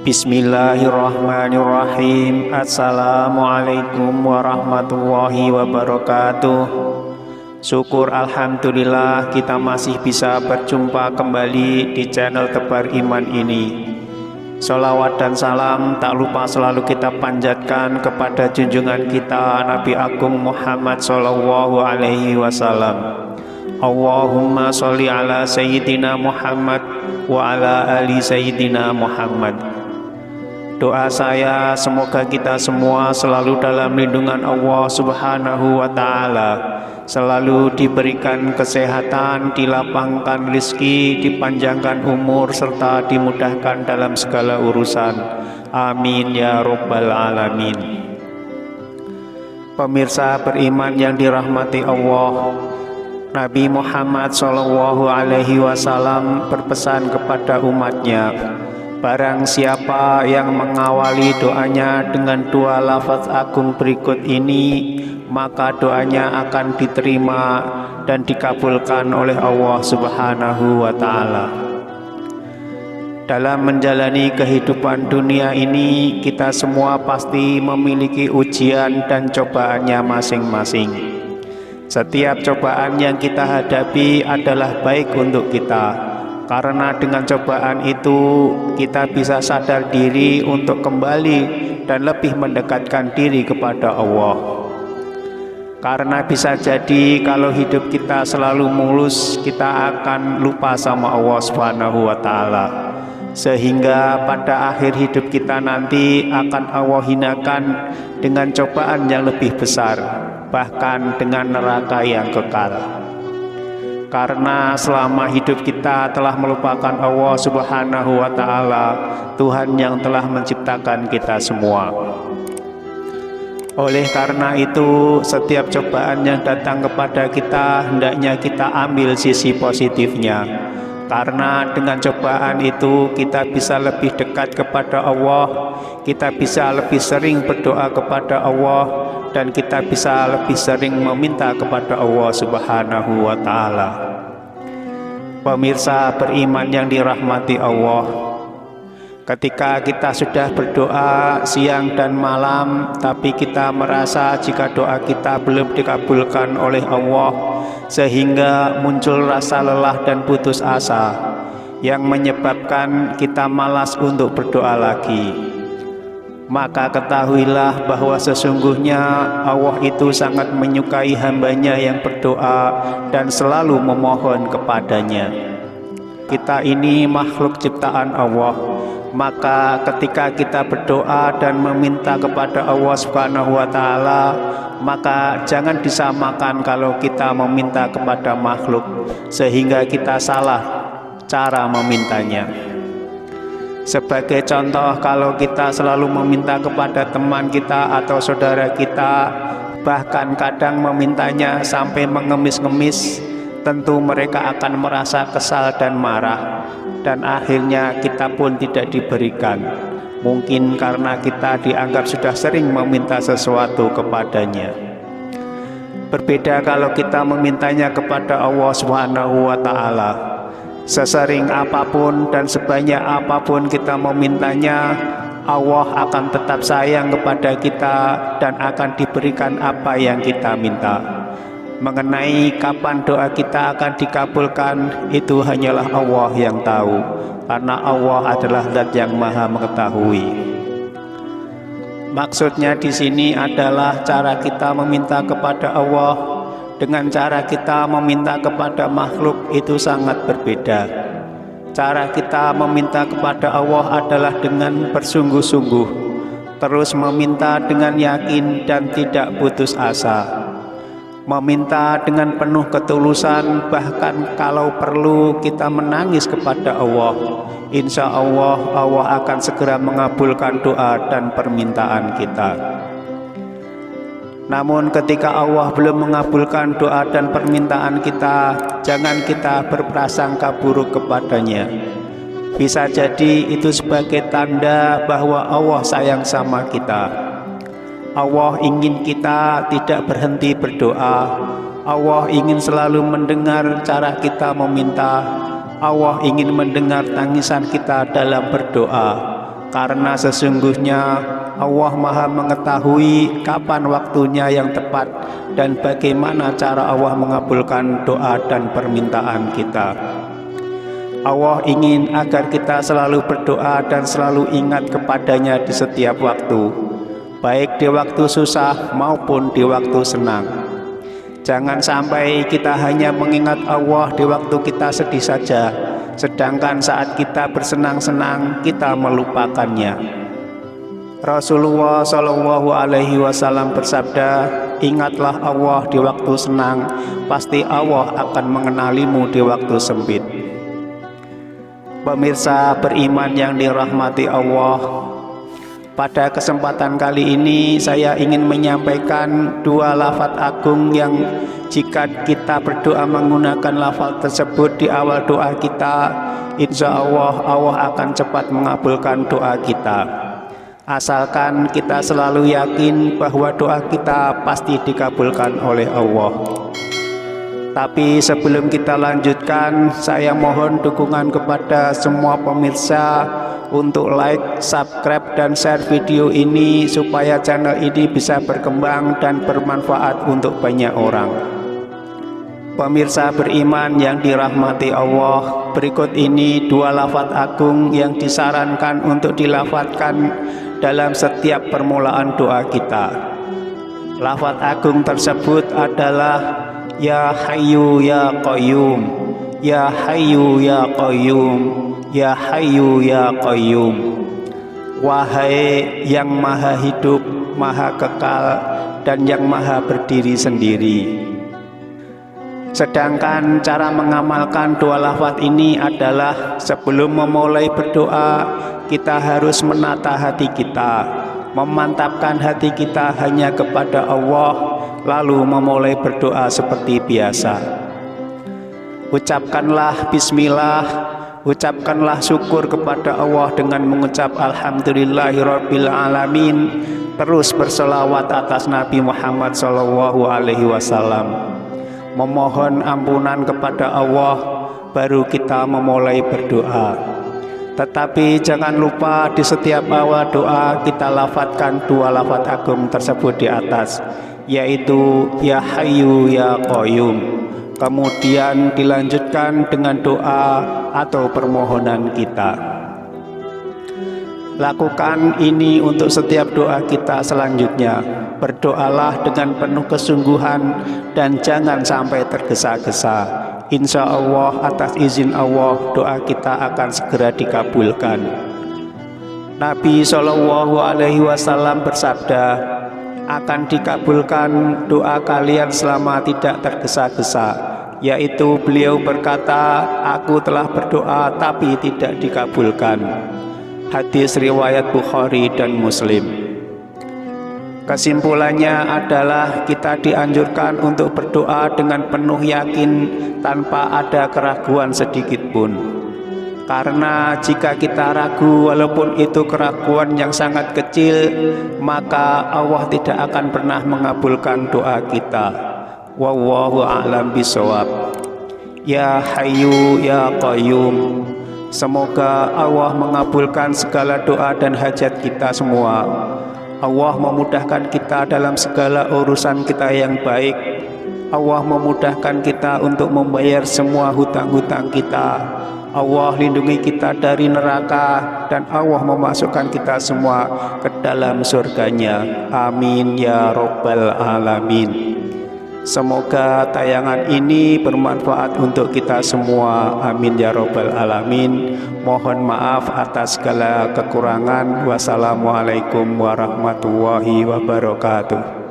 Bismillahirrahmanirrahim. Assalamualaikum warahmatullahi wabarakatuh. Syukur alhamdulillah kita masih bisa berjumpa kembali di channel Tebar Iman ini. Sholawat dan salam tak lupa selalu kita panjatkan kepada junjungan kita Nabi Agung Muhammad Sallallahu Alaihi Wasallam. Allahumma sholli ala Sayyidina Muhammad wa ala ali Sayyidina Muhammad. Doa saya semoga kita semua selalu dalam lindungan Allah Subhanahu wa Ta'ala, selalu diberikan kesehatan, dilapangkan rezeki, dipanjangkan umur, serta dimudahkan dalam segala urusan. Amin ya Rabbal Alamin. Pemirsa beriman yang dirahmati Allah, Nabi Muhammad Shallallahu Alaihi Wasallam berpesan kepada umatnya, barang siapa yang mengawali doanya dengan dua lafaz agung berikut ini, maka doanya akan diterima dan dikabulkan oleh Allah Subhanahu wa Ta'ala. Dalam menjalani kehidupan dunia ini, kita semua pasti memiliki ujian dan cobaannya masing-masing. Setiap cobaan yang kita hadapi adalah baik untuk kita, karena dengan cobaan itu kita bisa sadar diri untuk kembali dan lebih mendekatkan diri kepada Allah. Karena bisa jadi kalau hidup kita selalu mulus, kita akan lupa sama Allah Subhanahu wa Ta'ala, sehingga pada akhir hidup kita nanti akan Allah hinakan dengan cobaan yang lebih besar, bahkan dengan neraka yang kekal. Karena selama hidup kita telah melupakan Allah Subhanahu wa Ta'ala, Tuhan yang telah menciptakan kita semua. Oleh karena itu, setiap cobaan yang datang kepada kita hendaknya kita ambil sisi positifnya. Karena dengan cobaan itu kita bisa lebih dekat kepada Allah, kita bisa lebih sering berdoa kepada Allah, dan kita bisa lebih sering meminta kepada Allah Subhanahu wa Ta'ala. Pemirsa beriman yang dirahmati Allah, ketika kita sudah berdoa siang dan malam, tapi kita merasa jika doa kita belum dikabulkan oleh Allah, sehingga muncul rasa lelah dan putus asa yang menyebabkan kita malas untuk berdoa lagi, maka ketahuilah bahwa sesungguhnya Allah itu sangat menyukai hambanya yang berdoa dan selalu memohon kepadanya. Kita ini makhluk ciptaan Allah, maka ketika kita berdoa dan meminta kepada Allah Subhanahu wa Ta'ala, maka jangan disamakan kalau kita meminta kepada makhluk, sehingga kita salah cara memintanya. Sebagai contoh, kalau kita selalu meminta kepada teman kita atau saudara kita, bahkan kadang memintanya sampai mengemis-ngemis, tentu mereka akan merasa kesal dan marah, dan akhirnya kita pun tidak diberikan. Mungkin karena kita dianggap sudah sering meminta sesuatu kepadanya. Berbeda kalau kita memintanya kepada Allah Subhanahu wa Ta'ala. Sesering apapun dan sebanyak apapun kita memintanya, Allah akan tetap sayang kepada kita dan akan diberikan apa yang kita minta. Mengenai kapan doa kita akan dikabulkan, itu hanyalah Allah yang tahu, karena Allah adalah Zat yang Maha Mengetahui. Maksudnya di sini adalah cara kita meminta kepada Allah dengan cara kita meminta kepada makhluk itu sangat berbeda. Cara kita meminta kepada Allah adalah dengan bersungguh-sungguh, terus meminta dengan yakin dan tidak putus asa. Meminta dengan penuh ketulusan, bahkan kalau perlu kita menangis kepada Allah. Insya Allah, Allah akan segera mengabulkan doa dan permintaan kita. Namun ketika Allah belum mengabulkan doa dan permintaan kita, jangan kita berprasangka buruk kepadanya. Bisa jadi itu sebagai tanda bahwa Allah sayang sama kita. Allah ingin kita tidak berhenti berdoa. Allah ingin selalu mendengar cara kita meminta. Allah ingin mendengar tangisan kita dalam berdoa. karena sesungguhnya Allah Maha mengetahui kapan waktunya yang tepat dan bagaimana cara Allah mengabulkan doa dan permintaan kita. Allah ingin agar kita selalu berdoa dan selalu ingat kepadanya di setiap waktu, baik di waktu susah maupun di waktu senang. Jangan sampai kita hanya mengingat Allah di waktu kita sedih saja, sedangkan saat kita bersenang-senang kita melupakannya. Rasulullah Shallallahu Alaihi Wasallam bersabda, ingatlah Allah di waktu senang, pasti Allah akan mengenalimu di waktu sempit. Pemirsa beriman yang dirahmati Allah, pada kesempatan kali ini saya ingin menyampaikan dua lafaz agung yang jika kita berdoa menggunakan lafaz tersebut di awal doa kita, insya Allah akan cepat mengabulkan doa kita. Asalkan kita selalu yakin bahwa doa kita pasti dikabulkan oleh Allah. Tapi sebelum kita lanjutkan, saya mohon dukungan kepada semua pemirsa untuk like, subscribe, dan share video ini supaya channel ini bisa berkembang dan bermanfaat untuk banyak orang. Pemirsa beriman yang dirahmati Allah, berikut ini dua lafaz agung yang disarankan untuk dilafadzkan dalam setiap permulaan doa kita. Lafaz agung tersebut adalah Ya Hayyu Ya Qayyum, Ya Hayyu Ya Qayyum, Ya Hayyu Ya Qayyum. Wahai yang maha hidup, maha kekal, dan yang maha berdiri sendiri. Sedangkan cara mengamalkan dua lafaz ini adalah sebelum memulai berdoa, kita harus menata hati kita, memantapkan hati kita hanya kepada Allah, lalu memulai berdoa seperti biasa. Ucapkanlah bismillah, ucapkanlah syukur kepada Allah dengan mengucap alhamdulillahirabbil alamin, terus berselawat atas Nabi Muhammad SAW, memohon ampunan kepada Allah, baru kita memulai berdoa. Tetapi jangan lupa di setiap awal doa kita lafadzkan dua lafaz agung tersebut di atas, yaitu Ya Hayyu Ya Qayyum. Kemudian dilanjutkan dengan doa atau permohonan kita. Lakukan ini untuk setiap doa kita selanjutnya. Berdoalah dengan penuh kesungguhan dan jangan sampai tergesa-gesa. Insya Allah atas izin Allah doa kita akan segera dikabulkan. Nabi Shallallahu Alaihi Wasallam bersabda, akan dikabulkan doa kalian selama tidak tergesa-gesa, yaitu beliau berkata, aku telah berdoa tapi tidak dikabulkan. Hadis riwayat Bukhari dan Muslim. Kesimpulannya adalah kita dianjurkan untuk berdoa dengan penuh yakin tanpa ada keraguan sedikit pun. Karena jika kita ragu walaupun itu keraguan yang sangat kecil, maka Allah tidak akan pernah mengabulkan doa kita. Wallahu a'lam bishawab. Ya Hayyu Ya Qayyum. Semoga Allah mengabulkan segala doa dan hajat kita semua. Allah memudahkan kita dalam segala urusan kita yang baik. Allah memudahkan kita untuk membayar semua hutang-hutang kita. Allah lindungi kita dari neraka, dan Allah memasukkan kita semua ke dalam surganya. Amin ya Rabbal Alamin. Semoga tayangan ini bermanfaat untuk kita semua. Amin ya Rabbal Alamin. Mohon maaf atas segala kekurangan. Wassalamualaikum warahmatullahi wabarakatuh.